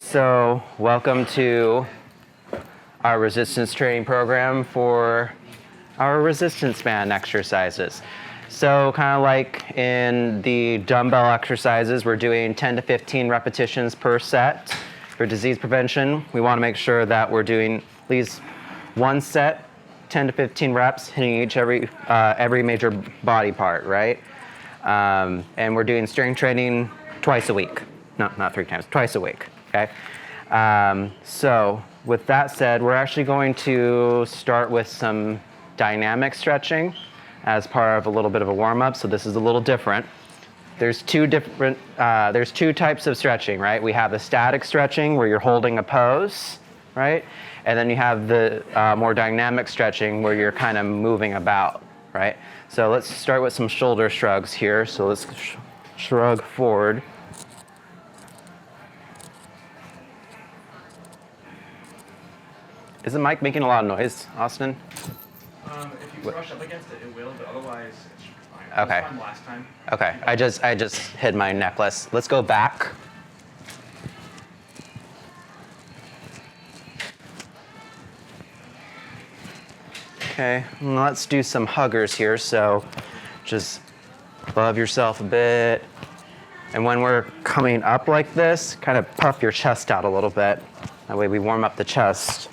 So, welcome to our resistance training program for our resistance band exercises. So, kind of like in the dumbbell exercises, we're doing 10 to 15 repetitions per set. For disease prevention, we want to make sure that we're doing at least one set, 10 to 15 reps, hitting every major body part, right? And we're doing strength training twice a week. Not 3 times, twice a week, okay? So with that said, we're actually going to start with some dynamic stretching as part of a little bit of a warm-up, so this is a little different. There's two types of stretching, right? We have the static stretching where you're holding a pose, right? And then you have the more dynamic stretching where you're kind of moving about, right? So let's start with some shoulder shrugs here. So let's shrug forward. Is the mic making a lot of noise, Austin? If you brush up against it, it will, but otherwise it should be fine. Okay. It was fine last time. Okay, I just hid my necklace. Let's go back. Okay, let's do some huggers here. So just love yourself a bit. And when we're coming up like this, kind of puff your chest out a little bit. That way we warm up the chest.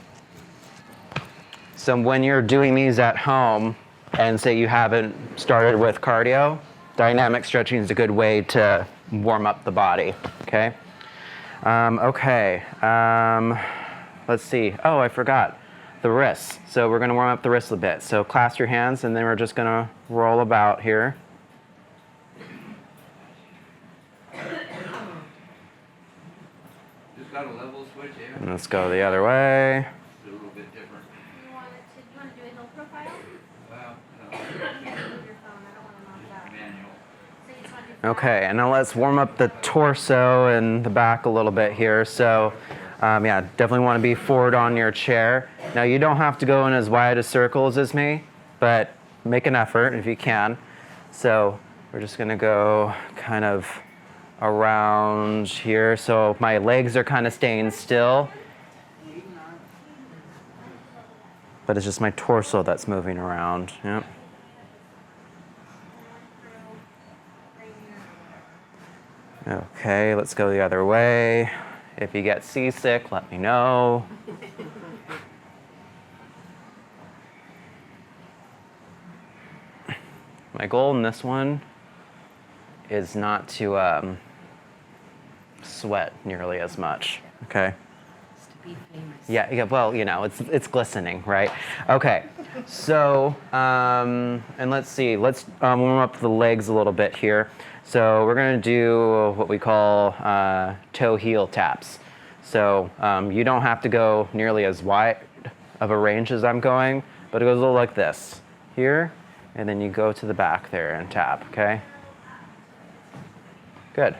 So when you're doing these at home, and say you haven't started with cardio, dynamic stretching is a good way to warm up the body, okay? Let's see. Oh, I forgot. The wrists. So we're gonna warm up the wrists a bit. So clasp your hands, and then we're just gonna roll about here. Just got a level switch here. And let's go the other way. It's a little bit different. You want to do a hill profile? Well, You can't move your phone. I don't want to knock it out. manual. So you just want to do Okay, and now let's warm up the torso and the back a little bit here. So, yeah, definitely want to be forward on your chair. Now, you don't have to go in as wide a circles as me, but make an effort if you can. So, we're just going to go kind of around here. So, my legs are kind of staying still, but it's just my torso that's moving around. Yep. Okay, let's go the other way. If you get seasick, let me know. My goal in this one is not to sweat nearly as much, okay? to be famous. Yeah, well, you know, it's glistening, right? Okay, so, and let's see, let's warm up the legs a little bit here. So we're gonna do what we call toe heel taps. So you don't have to go nearly as wide of a range as I'm going, but it goes a little like this. Here, and then you go to the back there and tap, okay? Good.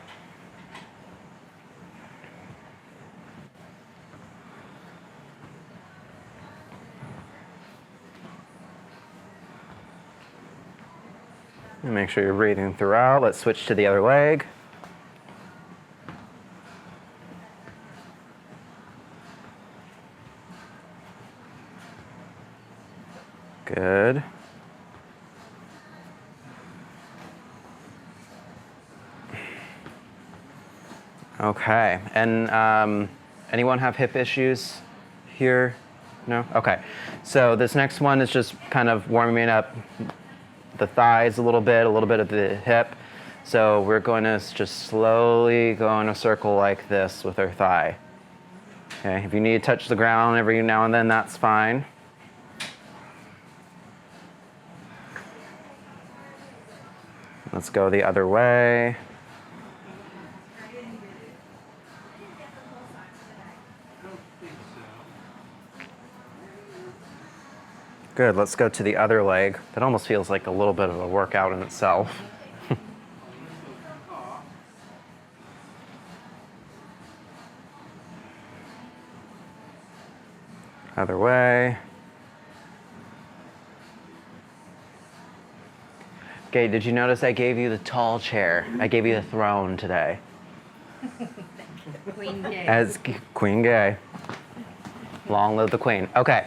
And make sure you're breathing throughout. Let's switch to the other leg. Good. Okay, and anyone have hip issues here? No? Okay, so this next one is just kind of warming up the thighs a little bit of the hip. So we're going to just slowly go in a circle like this with our thigh. Okay, if you need to touch the ground every now and then, that's fine. Let's go the other way. Good, let's go to the other leg. That almost feels like a little bit of a workout in itself. Other way. Okay, did you notice I gave you the tall chair? I gave you the throne today. Queen gay. As Queen Gay. Long live the Queen. Okay.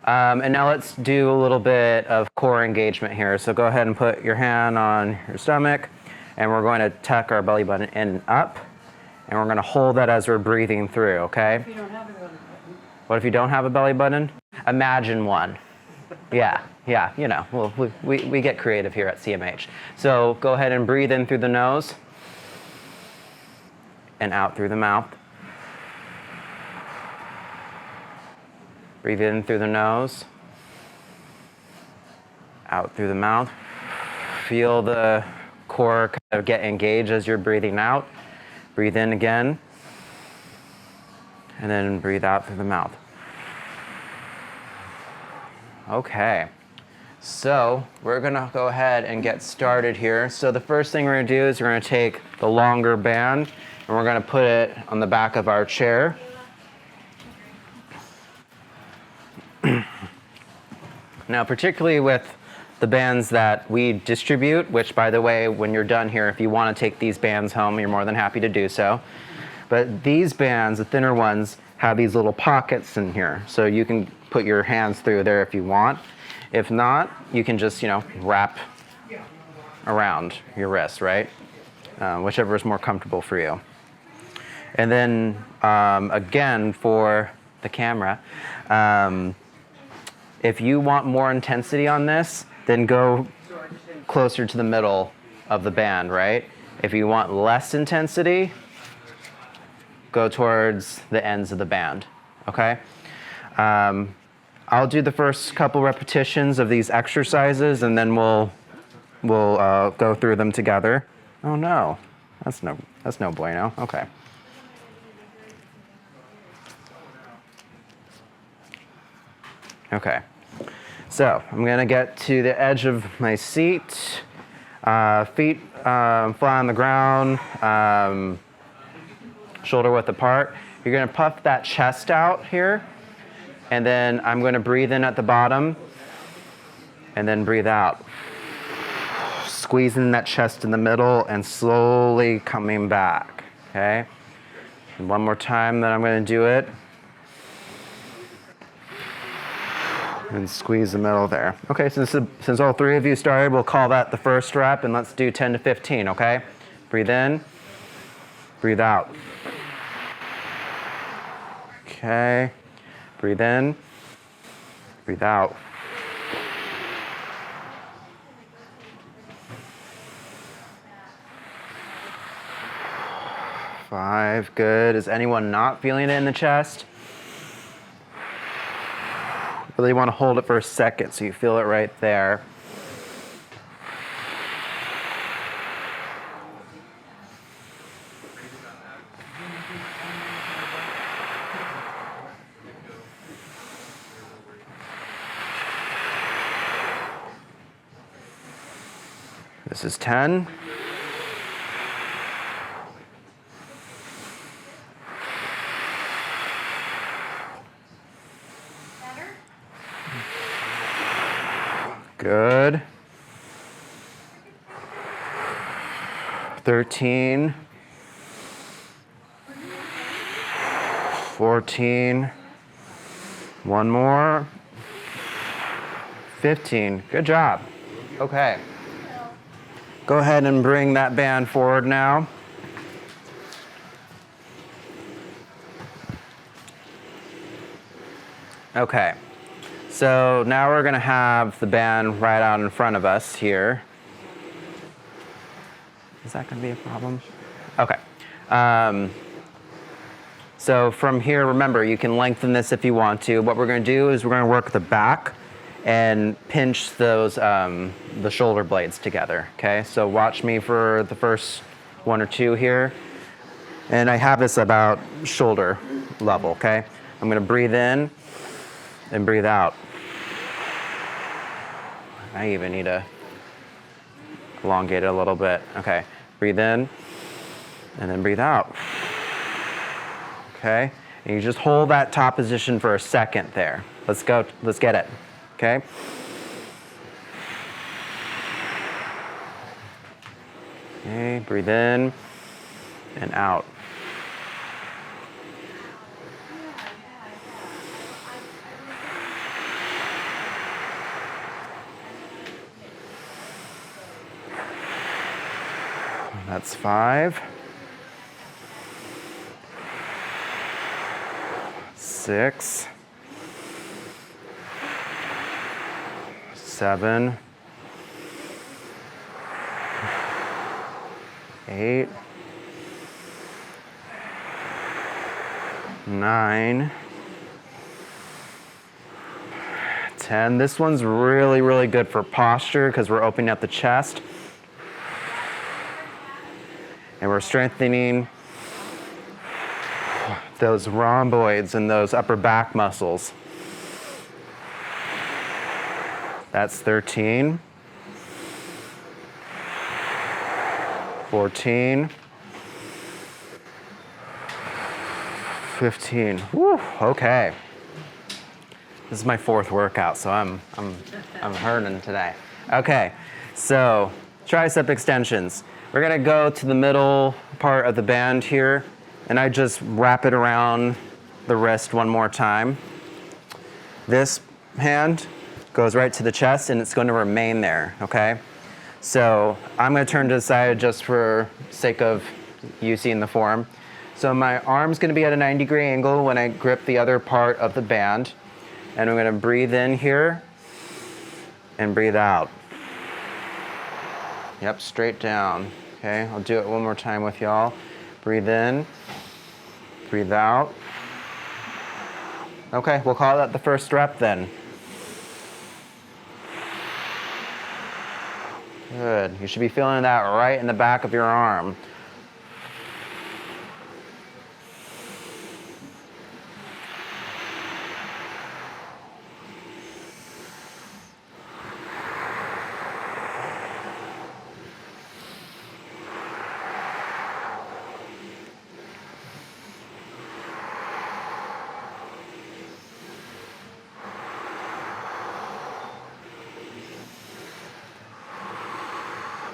And now let's do a little bit of core engagement here. So go ahead and put your hand on your stomach, and we're going to tuck our belly button in and up, and we're going to hold that as we're breathing through, okay? If you don't have a belly button. What if you don't have a belly button? Imagine one. Yeah, you know, well, we get creative here at CMH. So go ahead and breathe in through the nose and out through the mouth. Breathe in through the nose, out through the mouth. Feel the core kind of get engaged as you're breathing out. Breathe in again, and then breathe out through the mouth. Okay, so we're gonna go ahead and get started here. So the first thing we're gonna do is we're gonna take the longer band and we're gonna put it on the back of our chair. Now, particularly with the bands that we distribute, which, by the way, when you're done here, if you want to take these bands home, you're more than happy to do so. But these bands, the thinner ones, have these little pockets in here. So you can put your hands through there if you want. If not, you can just, you know, wrap around your wrist, right? Whichever is more comfortable for you. And then, again, for the camera, if you want more intensity on this, then go closer to the middle of the band, right? If you want less intensity, go towards the ends of the band, okay? I'll do the first couple repetitions of these exercises, and then we'll go through them together. Oh no, that's no bueno. Okay. Okay, so I'm gonna get to the edge of my seat, feet flat on the ground, shoulder width apart. You're gonna puff that chest out here, and then I'm gonna breathe in at the bottom, and then breathe out. Squeezing that chest in the middle and slowly coming back, okay? And one more time, then I'm gonna do it. And squeeze the middle there. Okay, since all three of you started, we'll call that the first rep, and let's do 10 to 15, okay? Breathe in, breathe out. Okay, breathe in, breathe out. 5, good. Is anyone not feeling it in the chest? Really want to hold it for a second so you feel it right there. This is 10. Good. 13. 14. One more. 15. Good job. Okay. Go ahead and bring that band forward now. Okay. So now we're going to have the band right out in front of us here. Is that going to be a problem? Okay. So from here, remember, you can lengthen this if you want to. What we're going to do is we're going to work the back and pinch those the shoulder blades together. Okay. So watch me for the first 1 or 2 here, and I have this about shoulder level. Okay. I'm going to breathe in and breathe out. I even need to elongate it a little bit. Okay, breathe in and then breathe out. Okay, and you just hold that top position for a second there. Let's go, let's get it. Okay. Okay, breathe in and out. That's 5. 6. 7. 8. 9. 10. This one's really, really good for posture because we're opening up the chest. And we're strengthening those rhomboids and those upper back muscles. That's 13. 14. 15. Woo, okay. This is my 4th workout, so I'm hurting today. Okay, so tricep extensions. We're gonna go to the middle part of the band here, and I just wrap it around the wrist one more time. This hand goes right to the chest, and it's going to remain there, okay? So I'm gonna turn to the side just for sake of you seeing the form. So my arm's gonna be at a 90-degree angle when I grip the other part of the band. And I'm gonna breathe in here and breathe out. Yep, straight down. Okay, I'll do it one more time with y'all. Breathe in, breathe out. Okay, we'll call that the first rep then. Good, you should be feeling that right in the back of your arm.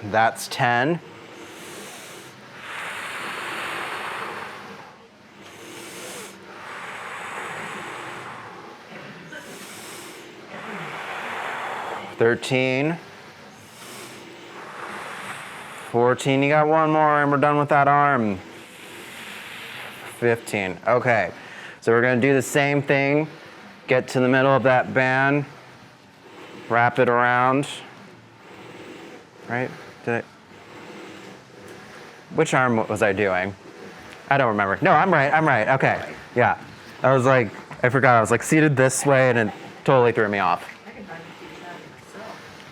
That's 10. $13. 14. You got one more, and we're done with that arm. 15. Okay, so we're gonna do the same thing. Get to the middle of that band, wrap it around. Right? Which arm was I doing? I don't remember. No, I'm right. Okay. Yeah. I was like, I forgot. I was like seated this way, and it totally threw me off.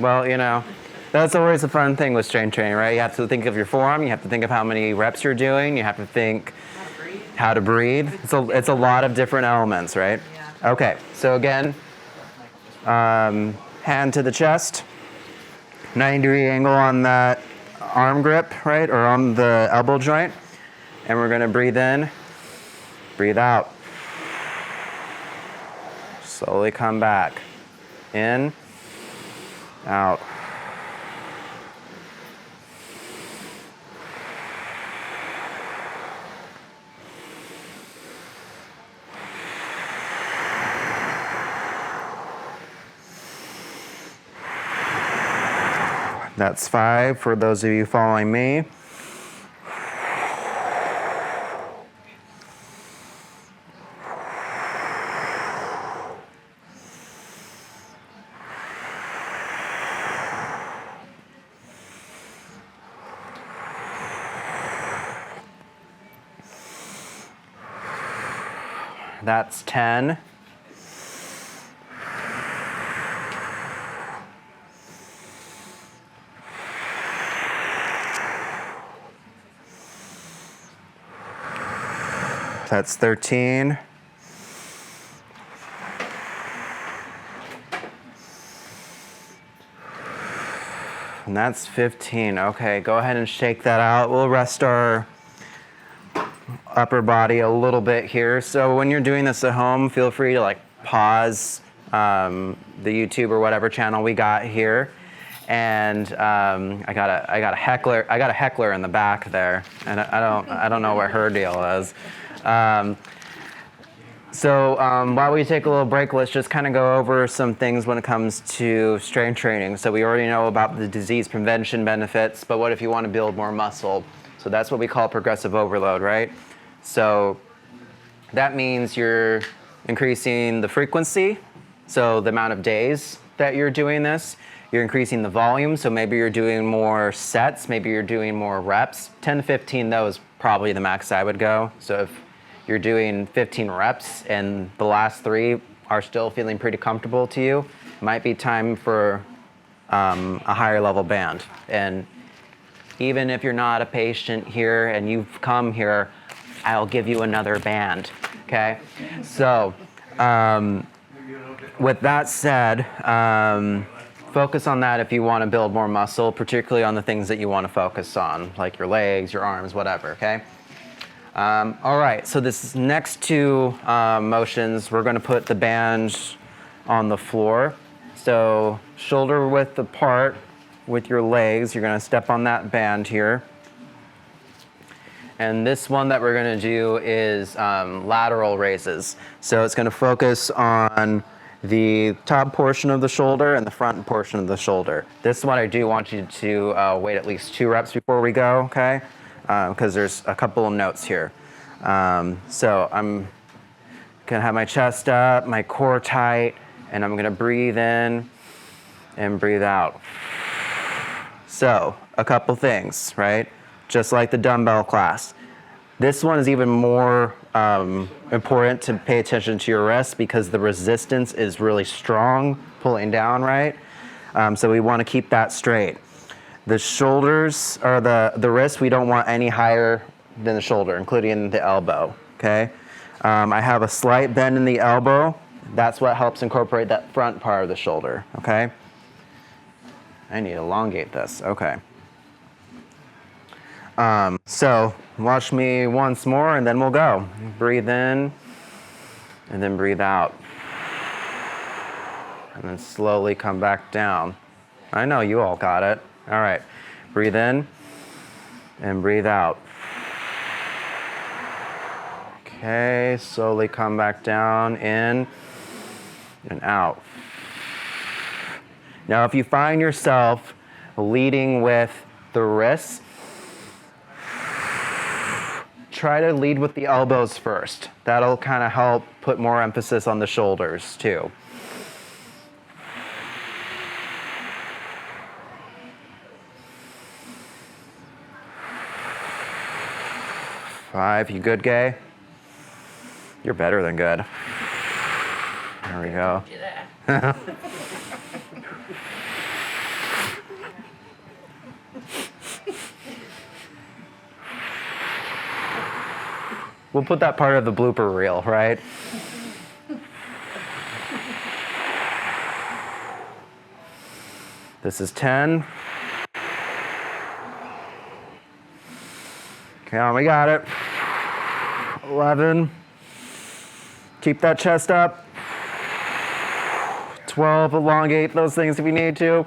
Well, you know, that's always a fun thing with strength training, right? You have to think of your form. You have to think of how many reps you're doing. You have to think how to breathe. It's a lot of different elements, right? Yeah. Okay. So again, hand to the chest. 90-degree angle on that arm grip, right, or on the elbow joint. And we're gonna breathe in, breathe out. Slowly come back. In, out. That's 5 for those of you following me. That's 10. That's 13. And that's 15. Okay, go ahead and shake that out. We'll rest our upper body a little bit here. So when you're doing this at home, feel free to like pause the YouTube or whatever channel we got here. And I got a heckler in the back there, and I don't know what her deal is. So while we take a little break, let's just kind of go over some things when it comes to strength training. So we already know about the disease prevention benefits, but what if you want to build more muscle? So that's what we call progressive overload, right? So that means you're increasing the frequency, so the amount of days that you're doing this. You're increasing the volume, so maybe you're doing more sets, maybe you're doing more reps. 10 to 15, though, is probably the max I would go. So if you're doing 15 reps and the last 3 are still feeling pretty comfortable to you, might be time for a higher level band. And even if you're not a patient here and you've come here, I'll give you another band, okay? So with that said, focus on that if you want to build more muscle, particularly on the things that you want to focus on, like your legs, your arms, whatever, okay? All right, so this next 2 motions, we're going to put the band on the floor. So shoulder width apart with your legs, you're going to step on that band here. And this one that we're going to do is lateral raises. So it's going to focus on the top portion of the shoulder and the front portion of the shoulder. This one I do want you to wait at least 2 reps before we go, okay? Because there's a couple of notes here. So I'm gonna have my chest up, my core tight, and I'm gonna breathe in and breathe out. So a couple things, right? Just like the dumbbell class. This one is even more important to pay attention to your wrists because the resistance is really strong pulling down, right? So we want to keep that straight. The shoulders, or the wrist, we don't want any higher than the shoulder, including the elbow, okay? I have a slight bend in the elbow. That's what helps incorporate that front part of the shoulder, okay? I need to elongate this, okay. So watch me once more and then we'll go. Breathe in and then breathe out. And then slowly come back down. I know you all got it. All right, breathe in and breathe out. Okay, slowly come back down, in and out. Now, if you find yourself leading with the wrists, try to lead with the elbows first. That'll kind of help put more emphasis on the shoulders too. Five, you good, Gay? You're better than good. There we go. We'll put that part of the blooper reel, right? This is 10. Okay, on, we got it. 11. Keep that chest up. 12, elongate those things if you need to.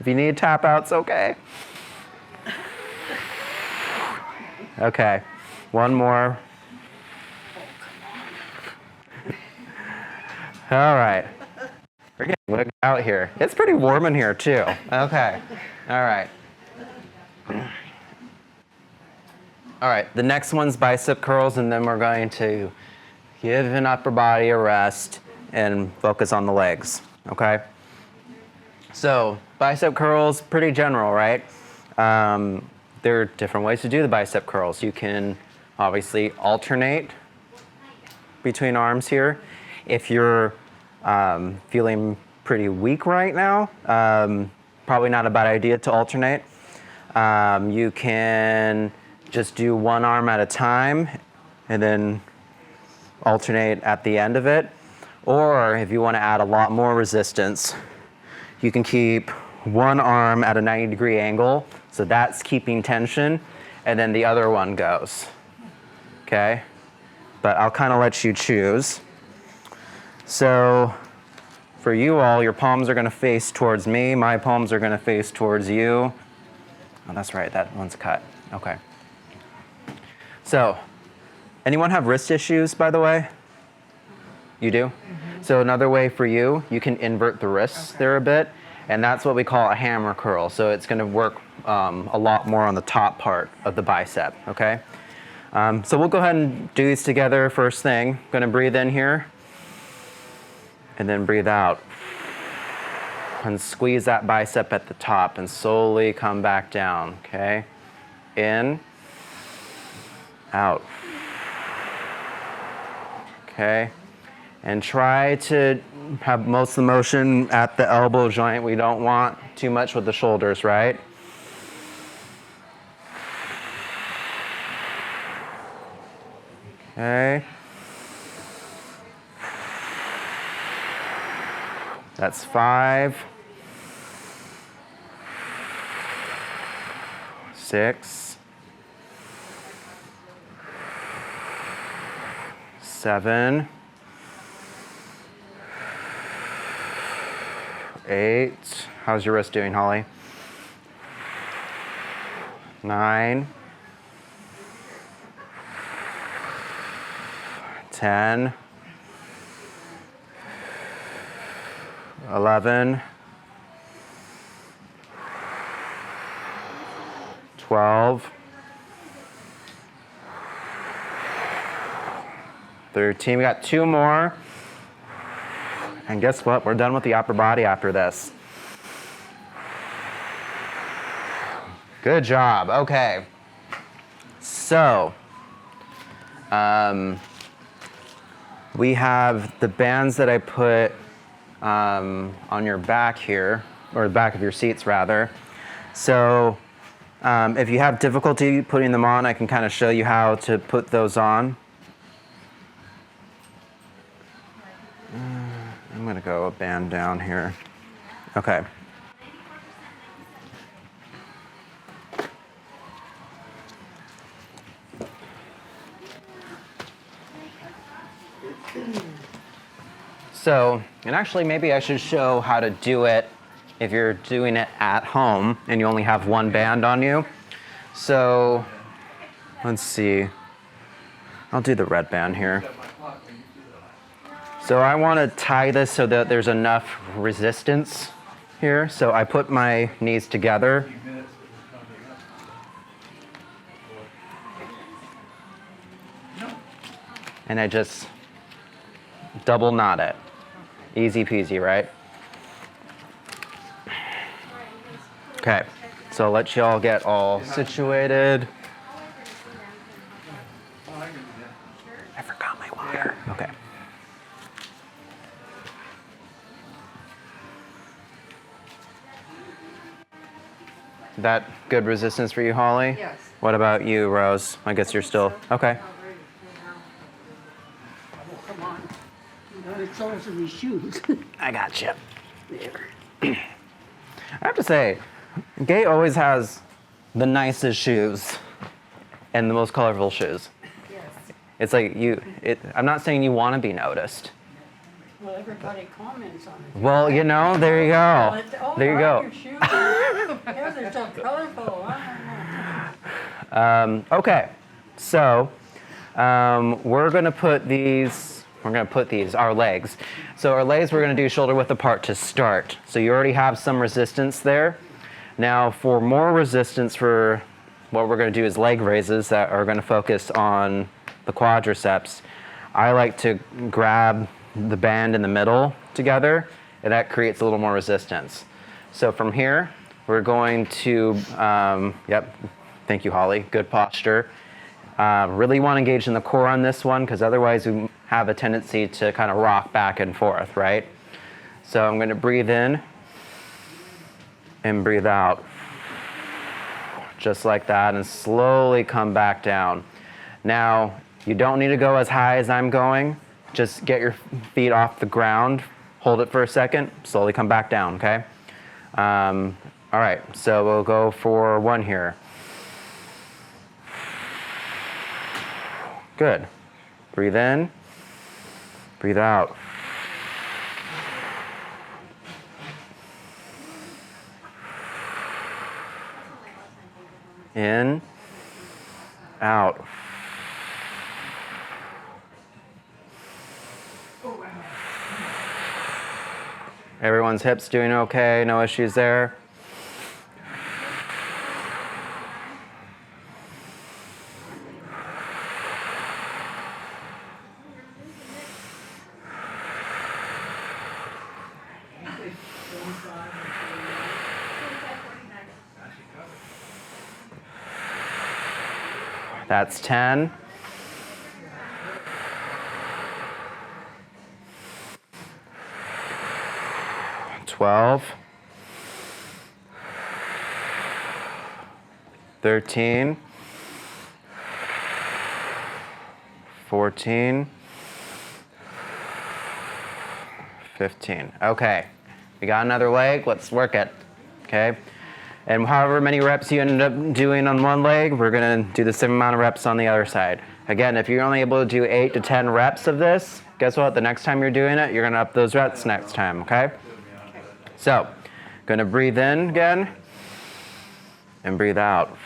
If you need tap outs, okay. Okay, one more. All right. We're getting looked out here. It's pretty warm in here too. Okay, all right. All right, the next one's bicep curls, and then we're going to give an upper body a rest and focus on the legs, okay? So bicep curls, pretty general, right? There are different ways to do the bicep curls. You can obviously alternate between arms here. If you're feeling pretty weak right now, probably not a bad idea to alternate. You can just do one arm at a time and then alternate at the end of it. Or if you want to add a lot more resistance, you can keep one arm at a 90-degree angle, so that's keeping tension, and then the other one goes, okay? But I'll kind of let you choose. So for you all, your palms are going to face towards me, my palms are going to face towards you. Oh, that's right, that one's cut, okay. So Anyone have wrist issues, by the way? You do? So another way for you, you can invert the wrists there a bit, and that's what we call a hammer curl. So it's going to work a lot more on the top part of the bicep, okay? So we'll go ahead and do these together first thing. Going to breathe in here, and then breathe out. And squeeze that bicep at the top and slowly come back down, okay? In, out. Okay? And try to have most of the motion at the elbow joint. We don't want too much with the shoulders, right? Okay. That's 5, 6, 7, 8. How's your wrist doing, Holly? 9, 10, 11, 12, 13. We got 2 more. And guess what? We're done with the upper body after this. Good job. Okay. So, we have the bands that I put on your back here, or the back of your seats rather. So if you have difficulty putting them on, I can kind of show you how to put those on. I'm going to go a band down here. Okay. So, and actually maybe I should show how to do it if you're doing it at home and you only have one band on you. So, let's see. I'll do the red band here. So I want to tie this so that there's enough resistance here. So I put my knees together. And I just double knot it. Easy peasy, right? Okay, so I'll let you all get all situated. I forgot my water. Okay. That good resistance for you, Holly? Yes. What about you, Rose? I guess you're still, okay. Come on. It's also these shoes. I got you. There. I have to say, Gay always has the nicest shoes and the most colorful shoes. Yes. It's like I'm not saying you want to be noticed. Well, everybody comments on it. Well, you know, there you go. Oh, There you I go. like your shoes. Yes, they're so colorful. Okay, so we're going to put these, our legs. So our legs, we're going to do shoulder width apart to start. So you already have some resistance there. Now for more resistance, for what we're going to do is leg raises that are going to focus on the quadriceps. I like to grab the band in the middle together, and that creates a little more resistance. So from here, we're going to, thank you, Holly, good posture. Really want to engage in the core on this one, because otherwise we have a tendency to kind of rock back and forth, right? So I'm going to breathe in and breathe out, just like that, and slowly come back down. Now, you don't need to go as high as I'm going. Just get your feet off the ground, hold it for a second, slowly come back down, okay? All right, so we'll go for 1 here. Good. Breathe in, breathe out. In, out. Everyone's hips doing okay, no issues there. That's 10. Twelve. 13. 14. 15. Okay, we got another leg. Let's work it. Okay, and however many reps you ended up doing on one leg, we're gonna do the same amount of reps on the other side. Again, if you're only able to do 8 to 10 reps of this, guess what? The next time you're doing it, you're gonna up those reps next time. Okay. So, gonna breathe in again and breathe out.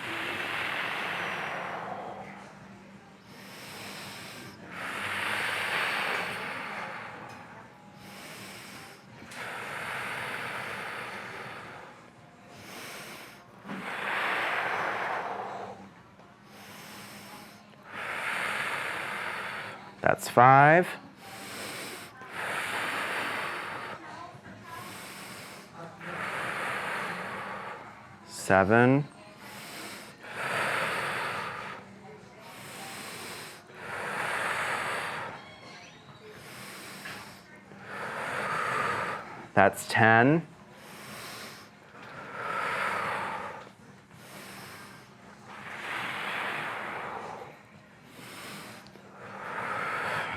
That's 5. 7. 10.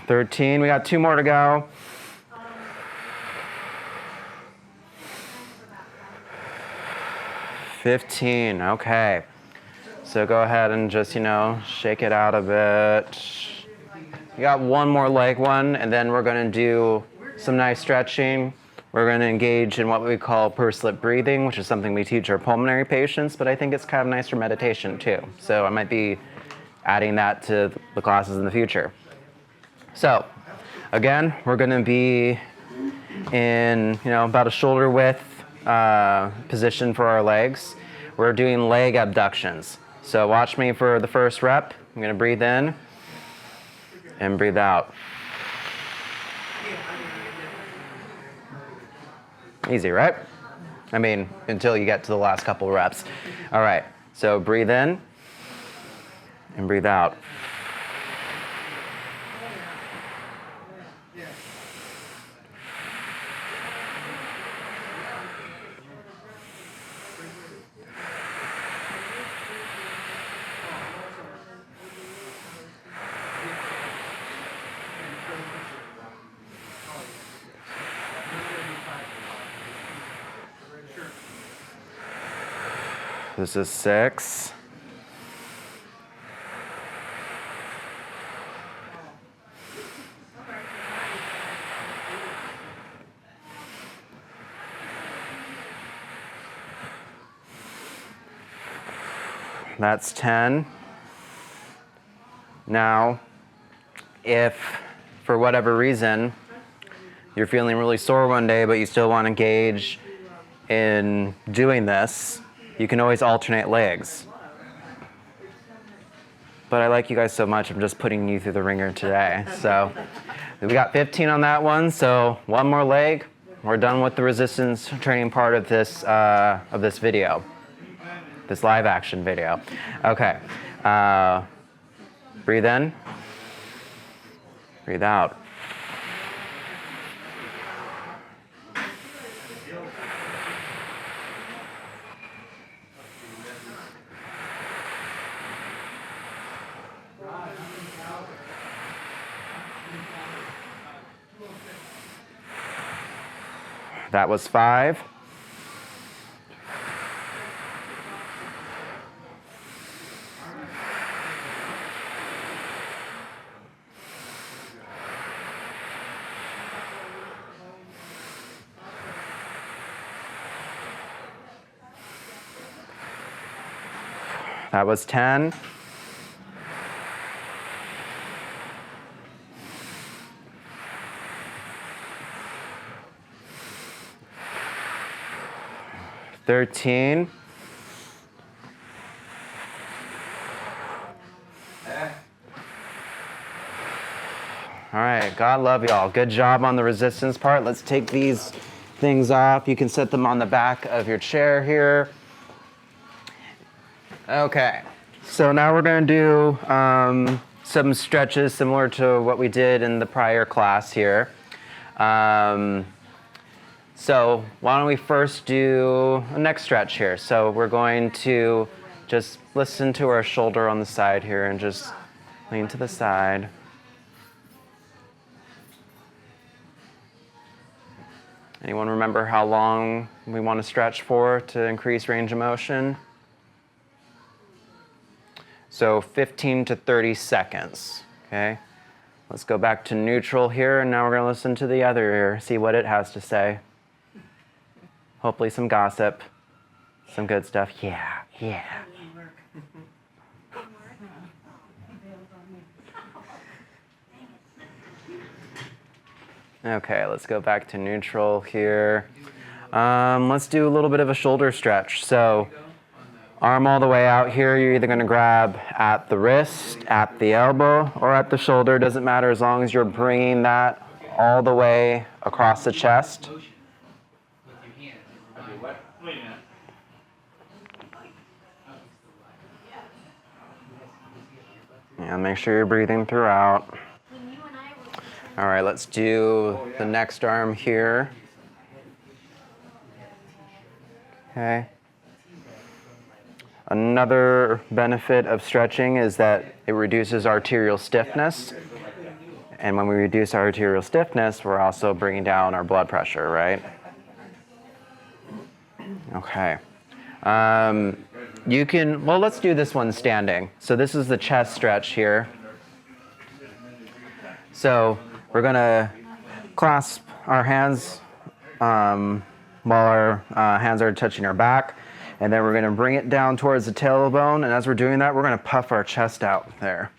13. We got 2 more to go. 15. Okay. So go ahead and just, shake it out a bit. We got 1 more leg one, and then we're going to do some nice stretching. We're going to engage in what we call pursed lip breathing, which is something we teach our pulmonary patients, but I think it's kind of nice for meditation too. So I might be adding that to the classes in the future. So again, we're going to be in, about a shoulder width position for our legs. We're doing leg abductions. So watch me for the first rep. I'm going to breathe in and breathe out. Easy, right? I mean, until you get to the last couple reps. All right, so breathe in and breathe out. This is 6. That's 10. Now, if for whatever reason you're feeling really sore one day, but you still want to engage in doing this, you can always alternate legs. But I like you guys so much, I'm just putting you through the ringer today. So we got 15 on that one, so 1 more leg. We're done with the resistance training part of this video, this live action video. Okay, breathe in, breathe out. That was 5. That was 10. 13. All right, God love y'all. Good job on the resistance part. Let's take these things off. You can set them on the back of your chair here. Okay, so now we're going to do some stretches similar to what we did in the prior class here. So why don't we first do a neck stretch here. So we're going to just listen to our shoulder on the side here and just lean to the side. Anyone remember how long we want to stretch for to increase range of motion? So 15 to 30 seconds, okay? Let's go back to neutral here, and now we're gonna listen to the other ear, see what it has to say. Hopefully some gossip, some good stuff. Yeah, yeah. Okay, let's go back to neutral here. Let's do a little bit of a shoulder stretch. So arm all the way out here. You're either going to grab at the wrist, at the elbow, or at the shoulder. Doesn't matter as long as you're bringing that all the way across the chest. Yeah, make sure you're breathing throughout. All right, let's do the next arm here. Okay. Another benefit of stretching is that it reduces arterial stiffness. And when we reduce our arterial stiffness, we're also bringing down our blood pressure, right? Okay. Let's do this one standing. So this is the chest stretch here. So we're gonna clasp our hands while our hands are touching our back. And then we're going to bring it down towards the tailbone. And as we're doing that, we're going to puff our chest out there.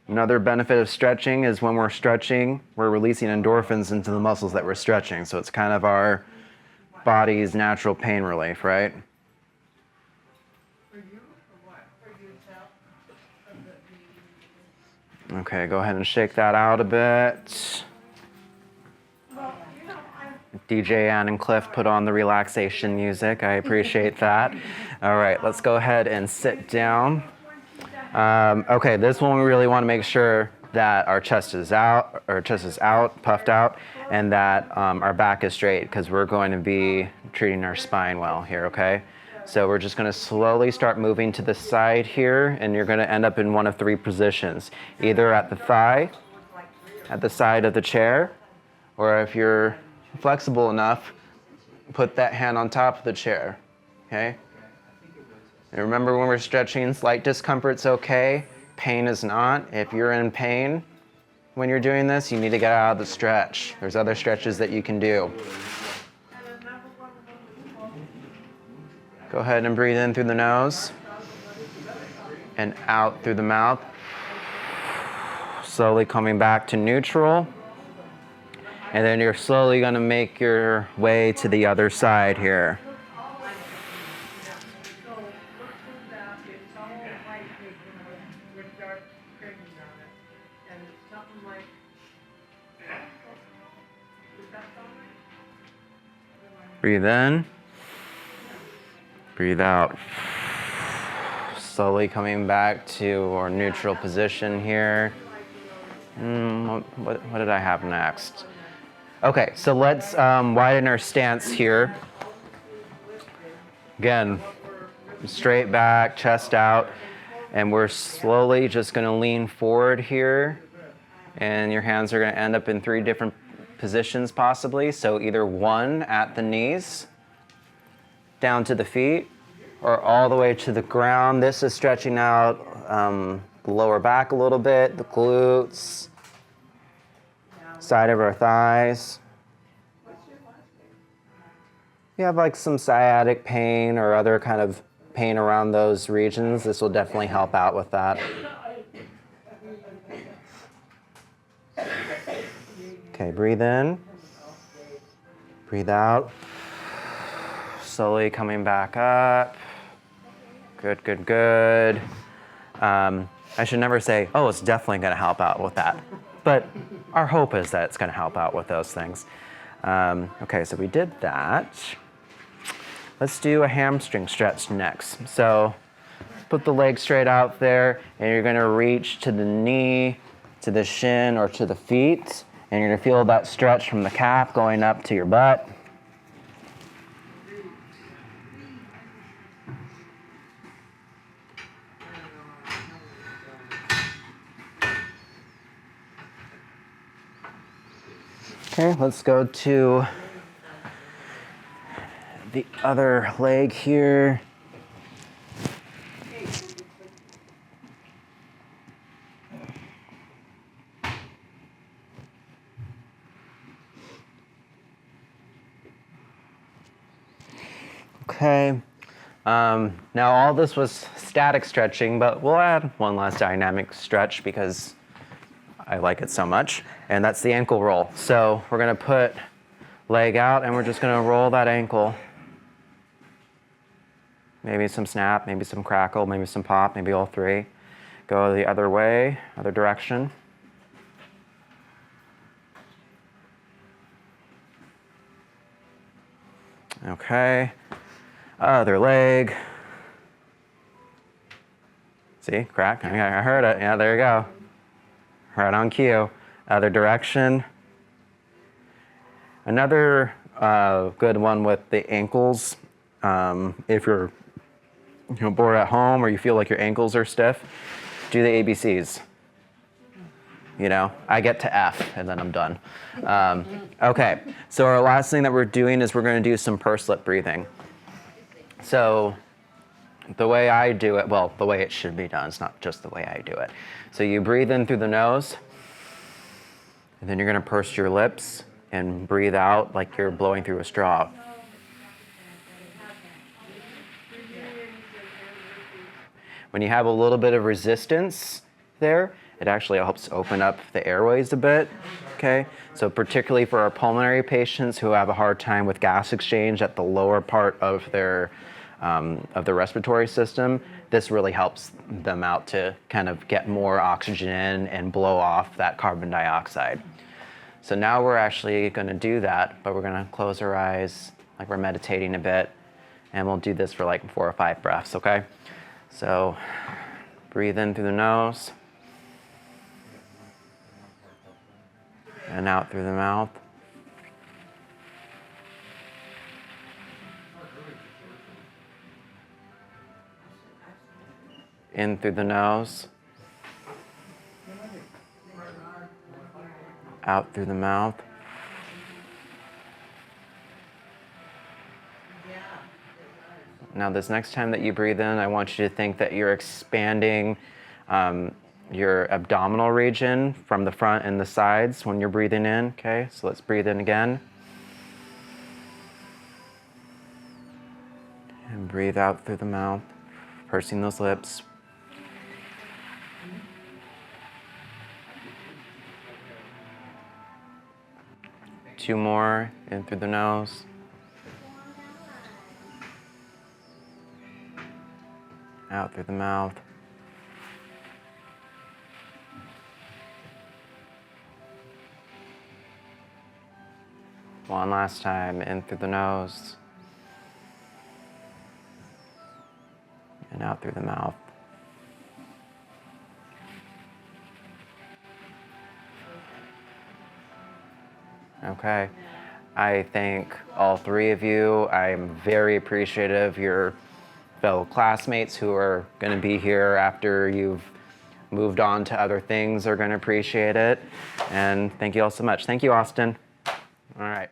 Another benefit of stretching is when we're stretching, we're releasing endorphins into the muscles that we're stretching. So it's kind of our body's natural pain relief, right? Okay, go ahead and shake that out a bit. DJ Ann and Cliff put on the relaxation music. I appreciate that. All right, let's go ahead and sit down. Okay, this one we really want to make sure that our chest is out, puffed out, and that our back is straight because we're going to be treating our spine well here, okay? So we're just going to slowly start moving to the side here, and you're going to end up in one of three positions. Either at the thigh, at the side of the chair, or if you're flexible enough, put that hand on top of the chair, okay? And remember when we're stretching, slight discomfort's okay, pain is not. If you're in pain when you're doing this, you need to get out of the stretch. There's other stretches that you can do. Go ahead and breathe in through the nose and out through the mouth. Slowly coming back to neutral. And then you're slowly going to make your way to the other side here. Breathe in. Breathe out. Slowly coming back to our neutral position here. What did I have next? Okay, so let's widen our stance here. Again, straight back, chest out, and we're slowly just going to lean forward here, and your hands are going to end up in three different positions possibly. So either one at the knees, down to the feet, or all the way to the ground. This is stretching out the lower back a little bit, the glutes, side of our thighs. If you have like some sciatic pain or other kind of pain around those regions, this will definitely help out with that. Okay, breathe in. Breathe out. Slowly coming back up. Good, good, good. I should never say, oh, it's definitely going to help out with that. But our hope is that it's going to help out with those things. Okay, so we did that. Let's do a hamstring stretch next. So put the leg straight out there, and you're going to reach to the knee, to the shin, or to the feet. And you're going to feel that stretch from the calf going up to your butt. Okay, let's go to the other leg here. Okay, now all this was static stretching, but we'll add one last dynamic stretch because I like it so much, and that's the ankle roll. So we're gonna put leg out and we're just gonna roll that ankle. Maybe some snap, maybe some crackle, maybe some pop, maybe all three. Go the other way, other direction. Okay, other leg. See, crack, I heard it, yeah, there you go. Right on cue. Other direction. Another good one with the ankles. If you're bored at home or you feel like your ankles are stiff, do the ABCs. I get to F and then I'm done. Okay, so our last thing that we're doing is we're going to do some pursed lip breathing. So the way I do it, well, the way it should be done, it's not just the way I do it. So you breathe in through the nose, and then you're going to purse your lips and breathe out like you're blowing through a straw. When you have a little bit of resistance there, it actually helps open up the airways a bit, okay? So particularly for our pulmonary patients who have a hard time with gas exchange at the lower part of their respiratory system, this really helps them out to kind of get more oxygen in and blow off that carbon dioxide. So now we're actually going to do that, but we're going to close our eyes like we're meditating a bit, and we'll do this for like 4 or 5 breaths, okay? So breathe in through the nose and out through the mouth. In through the nose, out through the mouth. Now this next time that you breathe in, I want you to think that you're expanding your abdominal region from the front and the sides when you're breathing in, okay? So let's breathe in again. And breathe out through the mouth, pursing those lips. Two more, in through the nose. Out through the mouth. One last time, in through the nose. And out through the mouth. Okay, I thank all 3 of you. I'm very appreciative of your fellow classmates who are going to be here after you've moved on to other things are going to appreciate it. And thank you all so much. Thank you, Austin. All right.